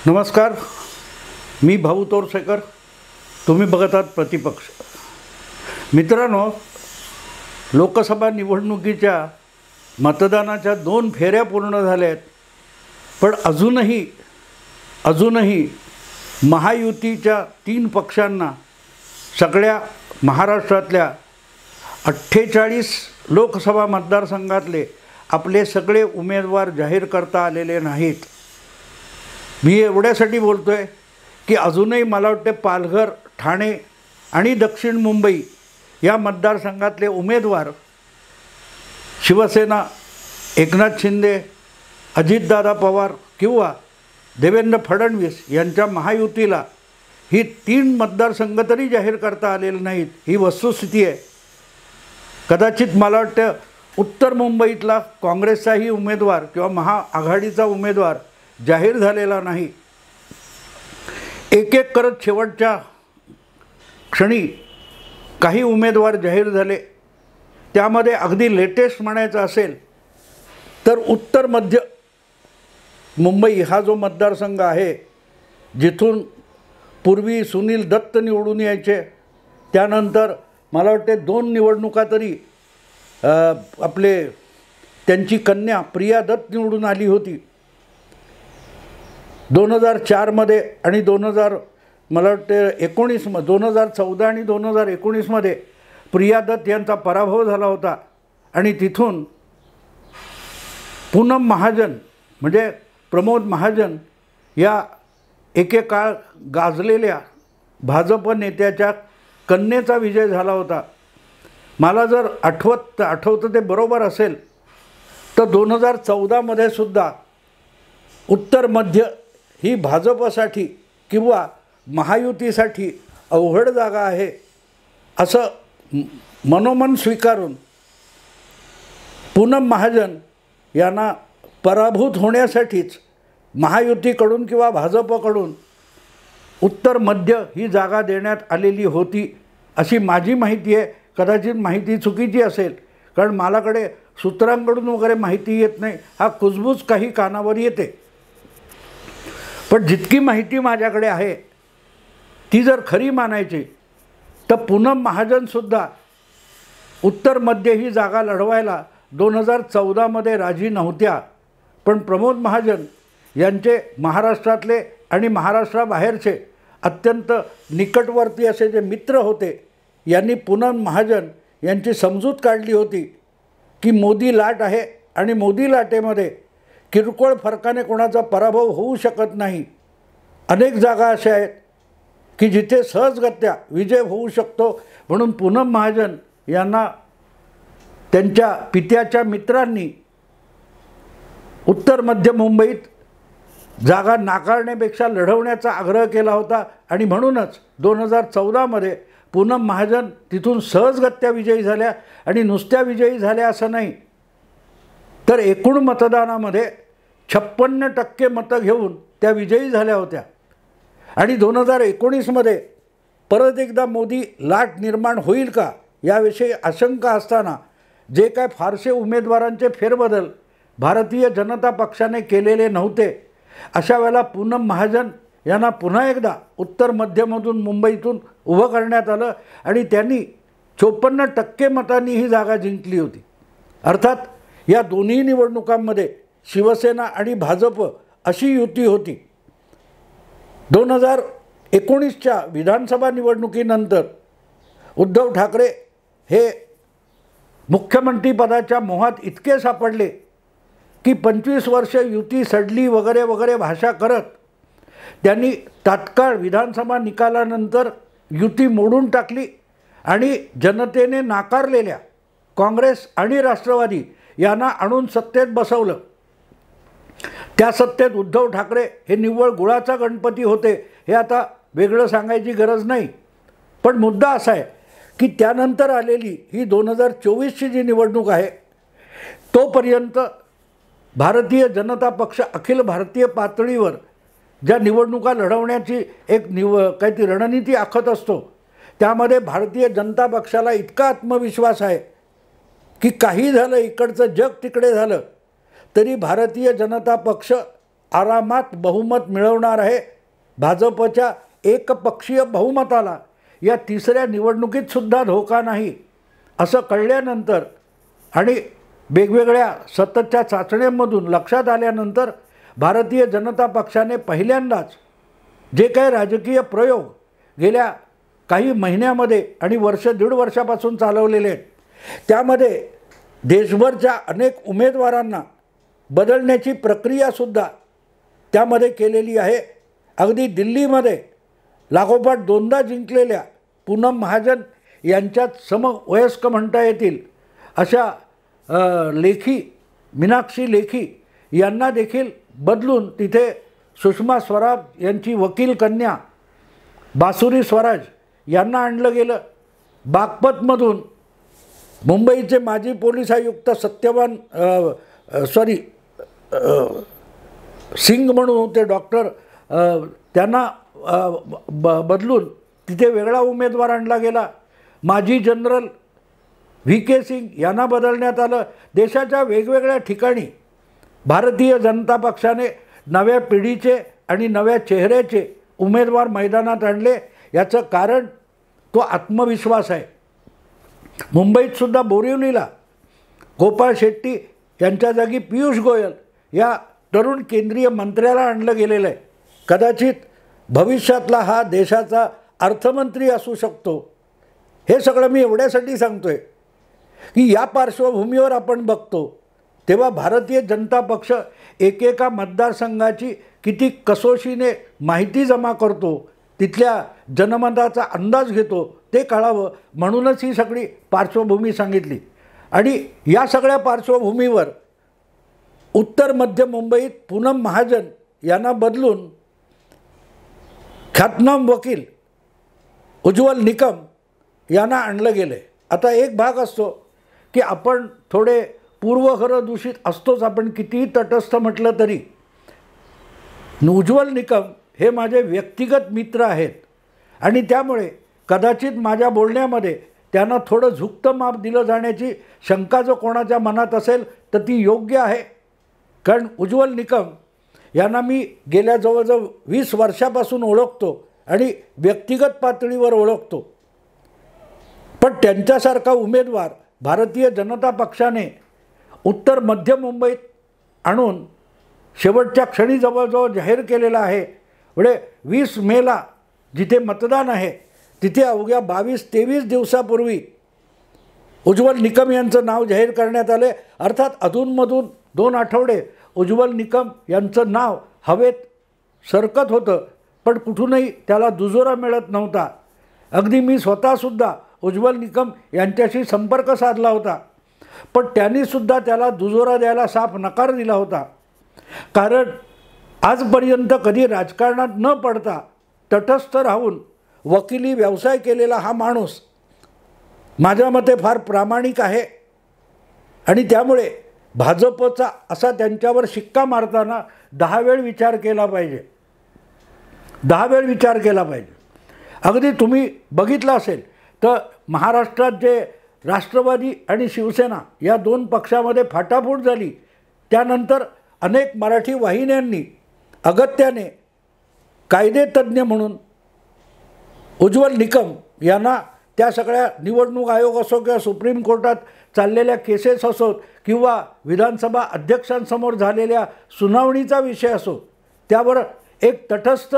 नमस्कार, मी भाऊ तोरसेकर. तुम्ही बघत आहात प्रतिपक्ष. मित्रांनो, लोकसभा निवडणुकीच्या मतदानाच्या 2 फेऱ्या पूर्ण झाल्या आहेत, पण अजूनही महायुतीच्या 3 पक्षांना सगळ्या महाराष्ट्रातल्या 48 लोकसभा मतदारसंघातले आपले सगळे उमेदवार जाहीर करता आलेले नाहीत. मी एवढ्यासाठी बोलतो आहे की अजूनही मला वाटते पालघर, ठाणे आणि दक्षिण मुंबई या मतदारसंघातले उमेदवार शिवसेना, एकनाथ शिंदे, अजितदादा पवार किंवा देवेंद्र फडणवीस यांच्या महायुतीला ही 3 मतदारसंघ तरी जाहीर करता आलेले नाहीत. ही वस्तुस्थिती आहे. कदाचित मला वाटतं उत्तर मुंबईतला काँग्रेसचाही उमेदवार किंवा महाआघाडीचा उमेदवार जाहीर झालेला नाही. एक एक करत शेवटच्या क्षणी काही उमेदवार जाहीर झाले. त्यामध्ये अगदी लेटेस्ट म्हणायचं असेल तर उत्तर मध्य मुंबई हा जो मतदारसंघ आहे, जिथून पूर्वी सुनील दत्त निवडून यायचे, त्यानंतर मला वाटते 2 निवडणुका तरी त्यांची कन्या प्रिया दत्त निवडून आली होती. 2004 आणि 2014 आणि 2019 प्रिया दत्त यांचा पराभव झाला होता. आणि तिथून पूनम महाजन म्हणजे प्रमोद महाजन या एकेकाळ गाजलेल्या भाजप नेत्याच्या कन्येचा विजय झाला होता. मला जर आठवतं ते बरोबर असेल तर 2014 सुद्धा उत्तर मध्य ही भाजपसाठी किंवा महायुतीसाठी अवघड जागा आहे असं मनोमन स्वीकारून पूनम महाजन यांना पराभूत होण्यासाठीच महायुतीकडून किंवा भाजपकडून उत्तर मध्य ही जागा देण्यात आलेली होती अशी माझी माहिती आहे. कदाचित माहिती चुकीची असेल, कारण माझ्याकडे सूत्रांकडून वगैरे माहिती येत नाही. हा कुजबूज काही कानावर येते. पण जितकी माहिती माझ्याकडे आहे ती जर खरी मानायची तर पूनम महाजनसुद्धा उत्तर मध्य ही जागा लढवायला 2014 राजी नव्हत्या. पण प्रमोद महाजन यांचे महाराष्ट्रातले आणि महाराष्ट्राबाहेरचे अत्यंत निकटवर्ती असे जे मित्र होते, यांनी पूनम महाजन यांची समजूत काढली होती की मोदी लाट आहे आणि मोदी लाटेमध्ये किरकोळ फरकाने कोणाचा पराभव होऊ शकत नाही. अनेक जागा अशा आहेत की जिथे सहजगत्या विजय होऊ शकतो. म्हणून पूनम महाजन यांना त्यांच्या पित्याच्या मित्रांनी उत्तर मध्य मुंबईत जागा नाकारण्यापेक्षा लढवण्याचा आग्रह केला होता. आणि म्हणूनच 2014 पूनम महाजन तिथून सहजगत्या विजयी झाल्या. आणि नुसत्या विजयी झाल्या असं नाही, तर एकूण मतदानामध्ये 56% मतं घेऊन त्या विजयी झाल्या होत्या. आणि 2019 परत एकदा मोदी लाट निर्माण होईल का याविषयी आशंका असताना जे काय फारसे उमेदवारांचे फेरबदल भारतीय जनता पक्षाने केलेले नव्हते, अशा वेळेला पूनम महाजन यांना पुन्हा एकदा उत्तर मध्यमधून मुंबईतून उभं करण्यात आलं आणि त्यांनी 54% मतांनी ही जागा जिंकली होती. अर्थात या दोन्ही निवडणुकांमध्ये शिवसेना आणि भाजप अशी युती होती. 2019च्या विधानसभा निवडणुकीनंतर उद्धव ठाकरे हे मुख्यमंत्रीपदाच्या मोहात इतके सापडले की 25 वर्ष युती सडली वगैरे वगैरे भाषा करत त्यांनी तात्काळ विधानसभा निकालानंतर युती मोडून टाकली आणि जनतेने नाकारलेल्या काँग्रेस आणि राष्ट्रवादी यांना आणून सत्तेत बसवलं. त्या सत्तेत उद्धव ठाकरे हे निव्वळ गुळाचा गणपती होते, हे आता वेगळं सांगायची गरज नाही. पण मुद्दा असा आहे की त्यानंतर आलेली ही 2024ची जी निवडणूक आहे, तोपर्यंत भारतीय जनता पक्ष अखिल भारतीय पातळीवर ज्या निवडणुका लढवण्याची एक काहीतरी रणनीती आखत असतो, त्यामध्ये भारतीय जनता पक्षाला इतका आत्मविश्वास आहे की काही झालं, इकडचं जग तिकडे झालं, तरी भारतीय जनता पक्ष आरामात बहुमत मिळवणार आहे. भाजपच्या एकपक्षीय बहुमताला या तिसऱ्या निवडणुकीतसुद्धा धोका नाही असं कळल्यानंतर आणि वेगवेगळ्या सततच्या चाचण्यांमधून लक्षात आल्यानंतर भारतीय जनता पक्षाने पहिल्यांदाच जे काही राजकीय प्रयोग गेल्या काही महिन्यामध्ये आणि दीड वर्षापासून चालवलेले आहेत त्यामध्ये देशभरच्या अनेक उमेदवारांना बदलण्याची प्रक्रियासुद्धा त्यामध्ये केलेली आहे. अगदी दिल्लीमध्ये लागोपाठ 2दा जिंकलेल्या पूनम महाजन यांच्यात समवयस्क म्हणता येतील अशा लेखी मीनाक्षी लेखी यांना देखील बदलून तिथे सुषमा स्वराज यांची वकील कन्या बासुरी स्वराज यांना आणलं गेलं. बागपतमधून मुंबईचे माजी पोलीस आयुक्त सत्यवान सिंग म्हणून होते डॉक्टर, त्यांना बदलून तिथे वेगळा उमेदवार आणला गेला. माजी जनरल VK सिंग यांना बदलण्यात आलं. देशाच्या वेगवेगळ्या ठिकाणी भारतीय जनता पक्षाने नव्या पिढीचे आणि नव्या चेहऱ्याचे उमेदवार मैदानात आणले. याचं कारण तो आत्मविश्वास आहे. मुंबईतसुद्धा बोरिवलीला गोपाळ शेट्टी यांच्या जागी पियुष गोयल या तरुण केंद्रीय मंत्र्याला आणलं गेलेलं आहे. कदाचित भविष्यातला हा देशाचा अर्थमंत्री असू शकतो. हे सगळं मी एवढ्यासाठी सांगतो आहे की या पार्श्वभूमीवर आपण बघतो तेव्हा भारतीय जनता पक्ष एकेका मतदारसंघाची किती कसोशीने माहिती जमा करतो, तिथल्या जनमताचा अंदाज घेतो ते कळावं म्हणूनच ही सगळी पार्श्वभूमी सांगितली. आणि या सगळ्या पार्श्वभूमीवर उत्तर मध्य मुंबईत पूनम महाजन यांना बदलून ख्यातनाम वकील उज्ज्वल निकम यांना आणलं गेलं आहे. आता एक भाग असतो की आपण थोडे पूर्वग्रह दूषित असतोच, आपण कितीही तटस्थ म्हटलं तरी. उज्ज्वल निकम हे माझे व्यक्तिगत मित्र आहेत आणि त्यामुळे कदाचित माझ्या बोलण्यामध्ये त्यांना थोडं झुकतं माप दिलं जाण्याची शंका जर कोणाच्या मनात असेल तर ती योग्य आहे. कारण उज्ज्वल निकम यांना मी गेल्या जवळजवळ 20 वर्षापासून ओळखतो आणि व्यक्तिगत पातळीवर ओळखतो. पण त्यांच्यासारखा उमेदवार भारतीय जनता पक्षाने उत्तर मध्य मुंबईत आणून शेवटच्या क्षणी जवळजवळ जाहीर केलेला आहे. म्हणजे 20 मेला जिथे मतदान आहे तिथे अवघ्या 22-23 दिवसापूर्वी उज्ज्वल निकम यांचं नाव जाहीर करण्यात आले. अर्थात अधूनमधून 2 आठवडे उज्ज्वल निकम यांचं नाव हवेत सरकत होतं पण कुठूनही त्याला दुजोरा मिळत नव्हता. अगदी मी स्वतःसुद्धा उज्ज्वल निकम यांच्याशी संपर्क साधला होता पण त्यांनीसुद्धा त्याला दुजोरा द्यायला साफ नकार दिला होता. कारण आजपर्यंत कधी राजकारणात न पडता तटस्थ राहून वकिली व्यवसाय केलेला हा माणूस माझ्या मते फार प्रामाणिक आहे आणि त्यामुळे भाजपचा असा त्यांच्यावर शिक्का मारताना 10 वेळ विचार केला पाहिजे. 10 वेळ विचार केला पाहिजे. अगदी तुम्ही बघितलं असेल तर महाराष्ट्रात जे राष्ट्रवादी आणि शिवसेना या 2 पक्षामध्ये फाटाफूट झाली त्यानंतर अनेक मराठी वाहिन्यांनी अगत्याने कायदेतज्ञ म्हणून उज्ज्वल निकम यांना त्या सगळ्या निवडणूक आयोग असो किंवा सुप्रीम कोर्टात चाललेल्या केसेस असोत किंवा विधानसभा अध्यक्षांसमोर झालेल्या सुनावणीचा विषय असो त्यावर एक तटस्थ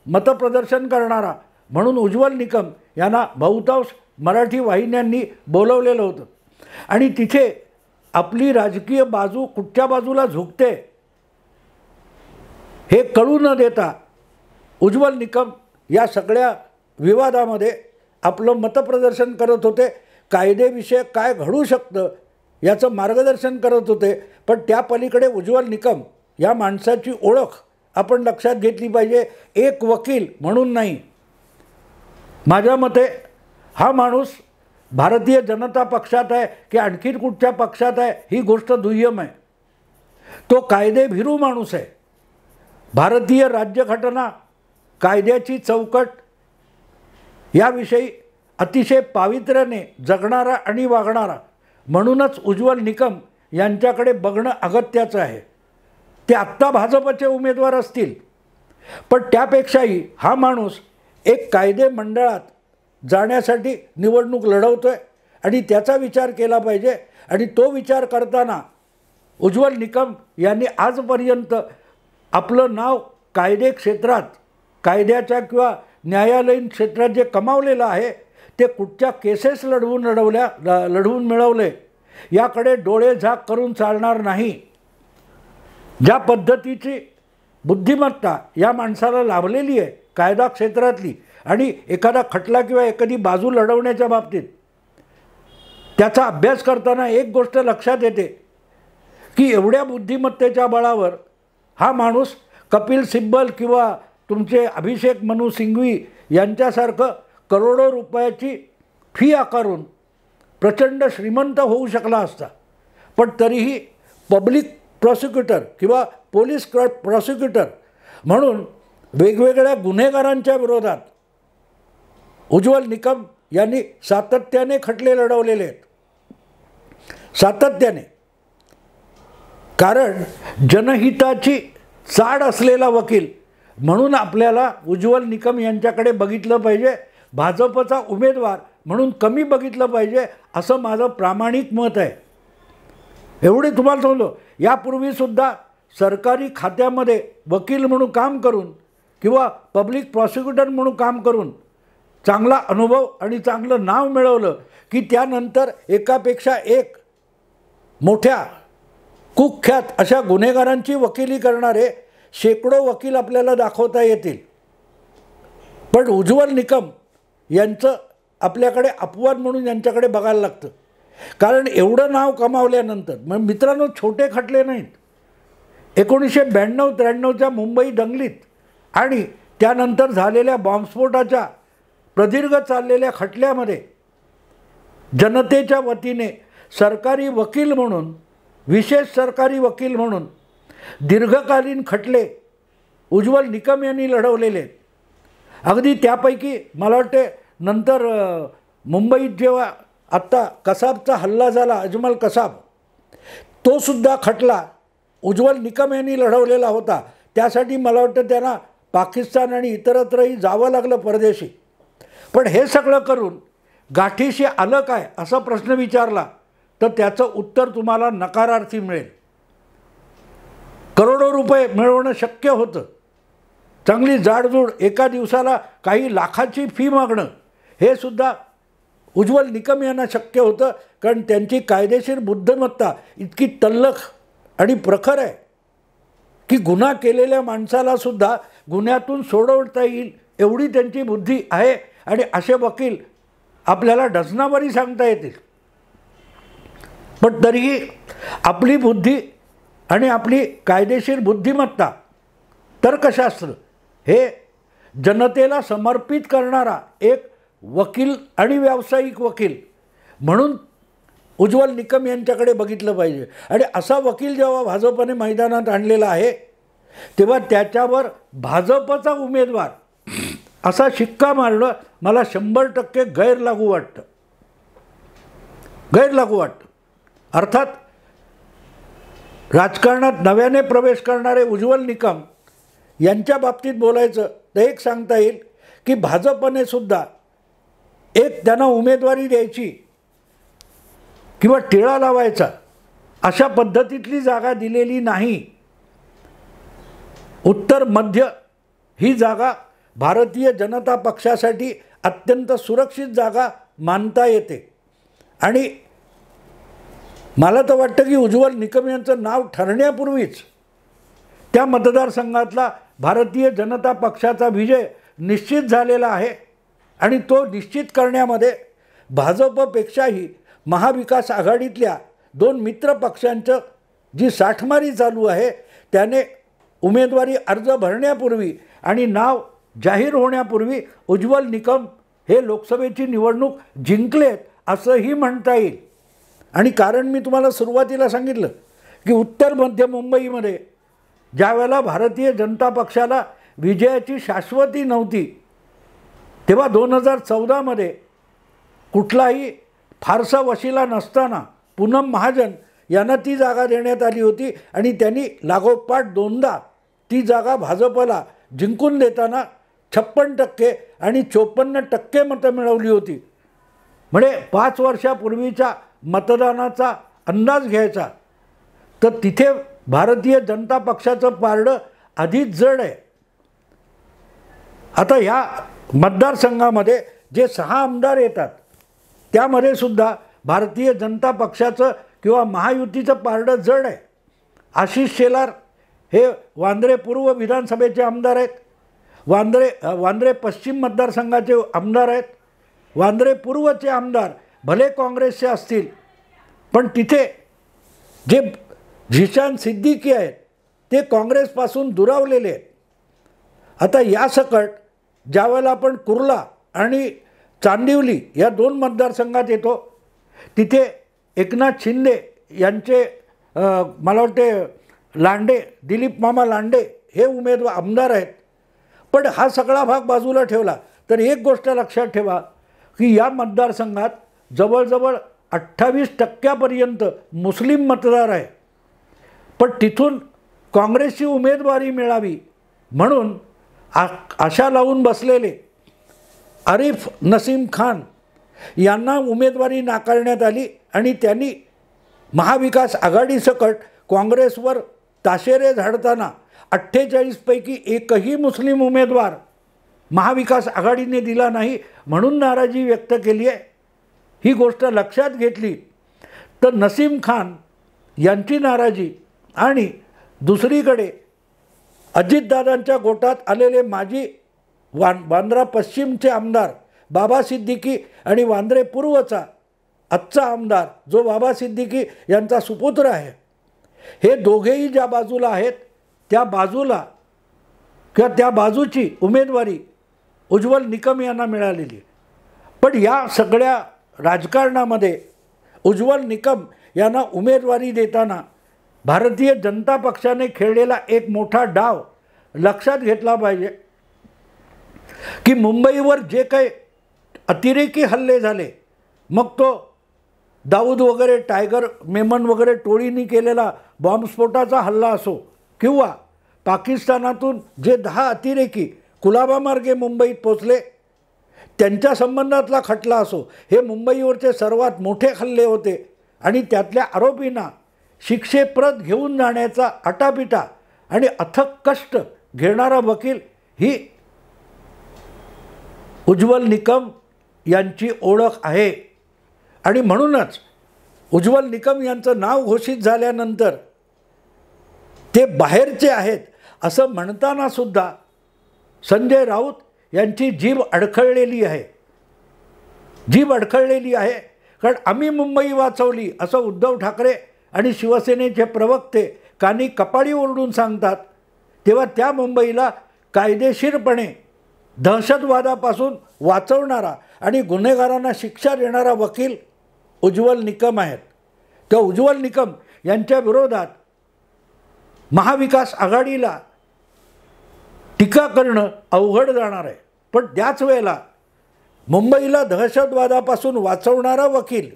मतप्रदर्शन करणारा म्हणून उज्ज्वल निकम यांना बहुतांश मराठी वाहिन्यांनी बोलवलेलं होतं. आणि तिथे आपली राजकीय बाजू कुठच्या बाजूला झुकते हे कळू न देता उज्ज्वल निकम या सगळ्या विवादामध्ये आपलं मतप्रदर्शन करत होते. कायदेविषयक काय घडू शकतं याचं मार्गदर्शन करत होते. पण त्या पलीकडे उज्ज्वल निकम या माणसाची ओळख आपण लक्षात घेतली पाहिजे. एक वकील म्हणून नाही. माझ्या मते हा माणूस भारतीय जनता पक्षात आहे की आणखीन कुठच्या पक्षात आहे ही गोष्ट दुय्यम आहे. तो कायदेभीरू माणूस आहे. भारतीय राज्यघटना कायद्याची चौकट याविषयी अतिशय पावित्र्याने जगणारा आणि वागणारा म्हणूनच उज्ज्वल निकम यांच्याकडे बघणं अगत्याचं आहे. ते आत्ता भाजपचे उमेदवार असतील, पण त्यापेक्षाही हा माणूस एक कायदे मंडळात जाण्यासाठी निवडणूक लढवतोय आणि त्याचा विचार केला पाहिजे. आणि तो विचार करताना उज्ज्वल निकम यांनी आजपर्यंत आपलं नाव कायदे क्षेत्रात, कायद्याच्या किंवा न्यायालयीन क्षेत्रात जे कमावलेलं आहे ते कुठच्या केसेस लढवून मिळवले याकडे डोळे झाक करून चालणार नाही. ज्या पद्धतीची बुद्धिमत्ता या माणसाला लाभलेली आहे कायदा क्षेत्रातली, आणि एखादा खटला किंवा एखादी बाजू लढवण्याच्या बाबतीत त्याचा अभ्यास करताना एक गोष्ट लक्षात येते की एवढ्या बुद्धिमत्तेच्या बळावर हा माणूस कपिल सिब्बल किंवा तुमचे अभिषेक मनू सिंघवी यांच्यासारखं करोडो रुपयाची फी आकारून प्रचंड श्रीमंत होऊ शकला असता. पण तरीही पब्लिक प्रॉसिक्युटर किंवा पोलीस प्रॉसिक्युटर म्हणून वेगवेगळ्या गुन्हेगारांच्या विरोधात उज्ज्वल निकम यांनी सातत्याने खटले लढवलेले आहेत, सातत्याने. कारण जनहिताची चाड असलेला वकील म्हणून आपल्याला उज्ज्वल निकम यांच्याकडे बघितलं पाहिजे, भाजपचा उमेदवार म्हणून कमी बघितलं पाहिजे, असं माझं प्रामाणिक मत आहे. एवढे तुम्हाला सांगतो, यापूर्वीसुद्धा सरकारी खात्यामध्ये वकील म्हणून काम करून किंवा पब्लिक प्रॉसिक्युटर म्हणून काम करून चांगला अनुभव आणि चांगलं नाव मिळवलं की त्यानंतर एकापेक्षा एक मोठ्या कुख्यात अशा गुन्हेगारांची वकिली करणारे शेकडो वकील आपल्याला दाखवता येतील. पण उज्ज्वल निकम यांचं आपल्याकडे अपवाद म्हणून यांच्याकडे बघायला लागतं. कारण एवढं नाव कमावल्यानंतर, मग मित्रांनो छोटे खटले नाहीत. 1992-93च्या मुंबई दंगलीत आणि त्यानंतर झालेल्या बॉम्बस्फोटाच्या प्रदीर्घ चाललेल्या खटल्यामध्ये जनतेच्या वतीने सरकारी वकील म्हणून, विशेष सरकारी वकील म्हणून दीर्घकालीन खटले उज्ज्वल निकम यांनी लढवलेले. अगदी त्यापैकी मला वाटते नंतर मुंबईत जेव्हा आत्ता कसाबचा हल्ला झाला, अजमल कसाब, तोसुद्धा खटला उज्ज्वल निकम यांनी लढवलेला होता. त्यासाठी मला वाटतं त्यांना पाकिस्तान आणि इतरत्रही जावं लागलं परदेशी. पण हे सगळं करून गाठीशी आलं काय असा प्रश्न विचारला तर त्याचं उत्तर तुम्हाला नकारार्थी मिळेल. करोडो रुपये मिळवणं शक्य होतं. चांगली जाडजूड एका दिवसाला काही लाखाची फी मागणं हे सुद्धा उज्ज्वल निकम यांना शक्य होतं. कारण त्यांची कायदेशीर बुद्धिमत्ता इतकी तल्लख आणि प्रखर आहे की गुन्हा केलेल्या माणसालासुद्धा गुन्ह्यातून सोडवता येईल एवढी त्यांची बुद्धी आहे. आणि असे वकील आपल्याला डझनावारी सांगता येतील. पण तरीही आपली बुद्धी आणि आपली कायदेशीर बुद्धिमत्ता, तर्कशास्त्र हे जनतेला समर्पित करणारा एक वकील आणि व्यावसायिक वकील म्हणून उज्ज्वल निकम यांच्याकडे बघितलं पाहिजे. आणि असा वकील जेव्हा भाजपने मैदानात आणलेला आहे तेव्हा त्याच्यावर भाजपचा उमेदवार असा शिक्का मारणं मला 100% गैरलागू वाटतं. अर्थात राजकारणात नव्याने प्रवेश करणारे उज्ज्वल निकम यांच्या बाबतीत बोलायचं तर एक सांगता येईल की भाजपने सुद्धा एक त्यांना उमेदवारी द्यायची किंवा टिळा लावायचा अशा पद्धतीतली जागा दिलेली नाही. उत्तर मध्य ही जागा भारतीय जनता पक्षासाठी अत्यंत सुरक्षित जागा मानता येते. आणि मला तर वाटतं की उज्ज्वल निकम यांचं नाव ठरण्यापूर्वीच त्या मतदारसंघातला भारतीय जनता पक्षाचा विजय निश्चित झालेला आहे. आणि तो निश्चित करण्यामध्ये भाजपपेक्षाही महाविकास आघाडीतल्या 2 मित्र पक्षांचं जी साठमारी चालू आहे त्याने उमेदवारी अर्ज भरण्यापूर्वी आणि नाव जाहीर होण्यापूर्वी उज्ज्वल निकम हे लोकसभेची निवडणूक जिंकलेत असंही म्हणता येईल. आणि कारण मी तुम्हाला सुरुवातीला सांगितलं की उत्तर मध्य मुंबईमध्ये ज्यावेळेला भारतीय जनता पक्षाला विजयाची शाश्वती नव्हती तेव्हा 2014मध्ये कुठलाही फारसा वशिला नसताना पूनम महाजन यांना ती जागा देण्यात आली होती आणि त्यांनी लागोपाठ दोनदा ती जागा भाजपला जिंकून देताना 56% आणि 54% मतं मिळवली होती. म्हणजे 5 वर्षापूर्वीच्या मतदानाचा अंदाज घ्यायचा तर तिथे भारतीय जनता पक्षाचं पारडं आधीच जड आहे. आता ह्या मतदारसंघामध्ये जे 6 आमदार येतात त्यामध्ये सुद्धा भारतीय जनता पक्षाचं किंवा महायुतीचं पारडं जड आहे. आशिष शेलार हे वांद्रे पूर्व विधानसभेचे आमदार आहेत, वांद्रे पश्चिम मतदारसंघाचे आमदार आहेत. वांद्रे पूर्वचे आमदार भले काँग्रेसचे असतील पण तिथे जे झिशान सिद्दीकी आहेत ते काँग्रेसपासून दुरावलेले आहेत. आता यासकट ज्यावेळेला आपण कुर्ला आणि चांदिवली या 2 मतदारसंघात येतो तिथे एकनाथ शिंदे यांचे मला वाटते लांडे, दिलीप मामा लांडे हे उमेदवार आमदार आहेत. पण हा सगळा भाग बाजूला ठेवला तर एक गोष्ट लक्षात ठेवा की या मतदारसंघात जवळजवळ 28% मुस्लिम मतदार आहे. पण तिथून काँग्रेसची उमेदवारी मिळावी म्हणून आशा लावून बसलेले आरिफ नसीम खान यांना उमेदवारी नाकारण्यात आली आणि त्यांनी महाविकास आघाडीसकट काँग्रेसवर ताशेरे झाडताना 48 पैकी एकही मुस्लिम उमेदवार महाविकास आघाडीने दिला नाही म्हणून नाराजी व्यक्त केली आहे. ही गोष्ट लक्षात घेतली तर नसीम खान यांची नाराजी आणि दुसरीकडे अजितदादांच्या गोटात आलेले माजी वांद्रा पश्चिमचे आमदार बाबा सिद्दीकी आणि वांद्रे पूर्वचा आजचा आमदार जो बाबा सिद्दीकी यांचा सुपुत्र आहे, हे दोघेही ज्या बाजूला आहेत त्या बाजूला किंवा त्या बाजूची उमेदवारी उज्ज्वल निकम यांना मिळालेली. पण या सगळ्या राजकारणामध्ये उज्ज्वल निकम यांना उमेदवारी देताना भारतीय जनता पक्षाने खेळलेला एक मोठा डाव लक्षात घेतला पाहिजे की मुंबईवर जे काही अतिरेकी हल्ले झाले, मग तो दाऊद वगैरे टायगर मेमन वगैरे टोळींनी केलेला बॉम्बस्फोटाचा हल्ला असो किंवा पाकिस्तानातून जे 10 अतिरेकी कुलाबा मार्गे मुंबईत पोचले त्यांच्या संबंधातला खटला असो, हे मुंबईवरचे सर्वात मोठे हल्ले होते आणि त्यातल्या आरोपींना शिक्षेप्रत घेऊन जाण्याचा आटापिटा आणि अथक कष्ट घेणारा वकील ही उज्ज्वल निकम यांची ओळख आहे. आणि म्हणूनच उज्ज्वल निकम यांचं नाव घोषित झाल्यानंतर ते बाहेरचे आहेत असं म्हणताना सुद्धा संजय राऊत यांची जीभ अडखळलेली आहे. कारण आम्ही मुंबई वाचवली असं उद्धव ठाकरे आणि शिवसेनेचे प्रवक्ते कानी कपाळी ओरडून सांगतात, तेव्हा त्या मुंबईला कायदेशीरपणे दहशतवादापासून वाचवणारा आणि गुन्हेगारांना शिक्षा देणारा वकील उज्ज्वल निकम आहेत. त्या उज्ज्वल निकम यांच्या विरोधात महाविकास आघाडीला टीका करणं अवघड जाणार आहे. पण त्याच वेळेला मुंबईला दहशतवादापासून वाचवणारा वकील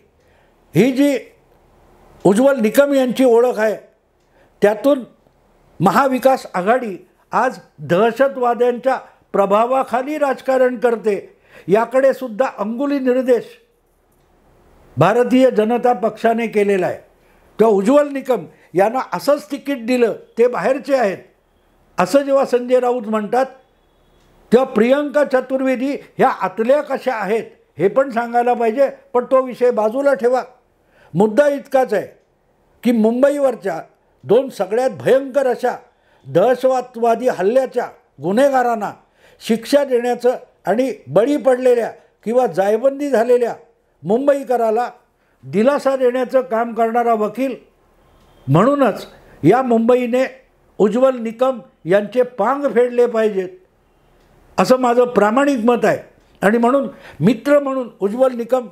ही जी उज्ज्वल निकम यांची ओळख आहे, त्यातून महाविकास आघाडी आज दहशतवाद्यांच्या प्रभावाखाली राजकारण करते याकडे सुद्धा अंगुली निर्देश भारतीय जनता पक्षाने केलेला आहे. तेव्हा उज्ज्वल निकम यांना असंच तिकीट दिलं, ते बाहेरचे आहेत असं जेव्हा संजय राऊत म्हणतात, तेव्हा प्रियंका चतुर्वेदी ह्या आतल्या कशा आहेत हे पण सांगायला पाहिजे. पण तो विषय बाजूला ठेवा. मुद्दा इतकाच आहे की मुंबईवरच्या 2 सगळ्यात भयंकर अशा दहशतवादी हल्ल्याच्या गुन्हेगारांना शिक्षा देण्याचं आणि बळी पडलेल्या किंवा जायबंदी झालेल्या मुंबईकराला दिलासा देण्याचं काम करणारा वकील. म्हणूनच या मुंबईने उज्ज्वल निकम यांचे पांग फेडले पाहिजेत असं माझं प्रामाणिक मत आहे. आणि म्हणून मित्र म्हणून उज्ज्वल निकम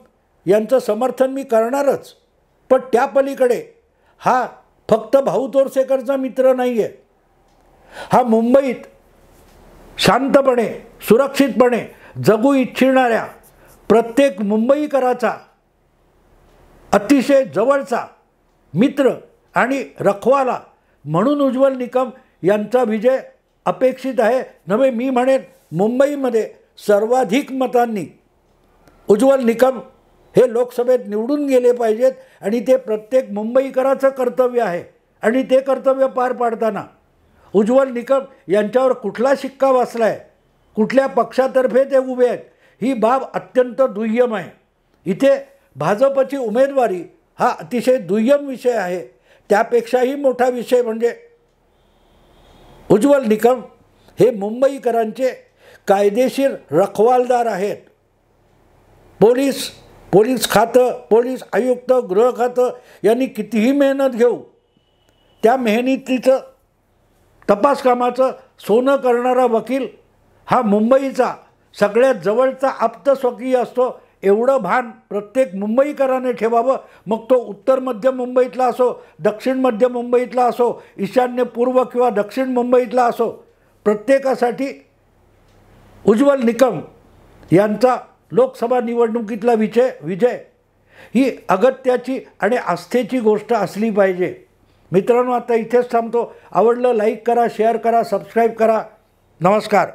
यांचं समर्थन मी करणारच. पण त्या पलीकडे हा फक्त भाऊ तोरसेकरचा मित्र नाही आहे. हा मुंबईत शांतपणे सुरक्षितपणे जगू इच्छिणाऱ्या प्रत्येक मुंबईकराचा अतिशय जवळचा मित्र आणि रखवाला म्हणून उज्ज्वल निकम यांचा विजय अपेक्षित आहे. नव्हे, मी म्हणेन मुंबईमध्ये सर्वाधिक मतांनी उज्ज्वल निकम हे लोकसभेत निवडून गेले पाहिजेत आणि ते प्रत्येक मुंबईकराचं कर्तव्य आहे. आणि ते कर्तव्य पार पाडताना उज्ज्वल निकम यांच्यावर कुठला शिक्का बसला आहे, कुठल्या पक्षातर्फे ते उभे आहेत, ही बाब अत्यंत दुय्यम आहे. इथे भाजपची उमेदवारी हा अतिशय दुय्यम विषय आहे. त्यापेक्षाही मोठा विषय म्हणजे उज्ज्वल निकम हे मुंबईकरांचे कायदेशीर रखवालदार आहेत. पोलीस खातं, पोलीस आयुक्त, गृह खातं यांनी कितीही मेहनत घेऊ, त्या मेहनतीचं तपास कामाचं सोनं करणारा वकील हा मुंबईचा सगळ्यात जवळचा आप्तस्वकीय असतो. एवढं भान प्रत्येक मुंबईकराने ठेवावं. मग तो उत्तर मध्य मुंबईतला असो, दक्षिण मध्य मुंबईतला असो, ईशान्य पूर्व किंवा दक्षिण मुंबईतला असो, प्रत्येकासाठी उज्ज्वल निकम यांचा लोकसभा निवडणुकीतला विजय ही अगत्याची आणि आस्थेची गोष्ट असली पाहिजे. मित्रांनो, आता इथेच थांबतो. आवडलं लाईक करा, शेअर करा, सबस्क्राईब करा. नमस्कार.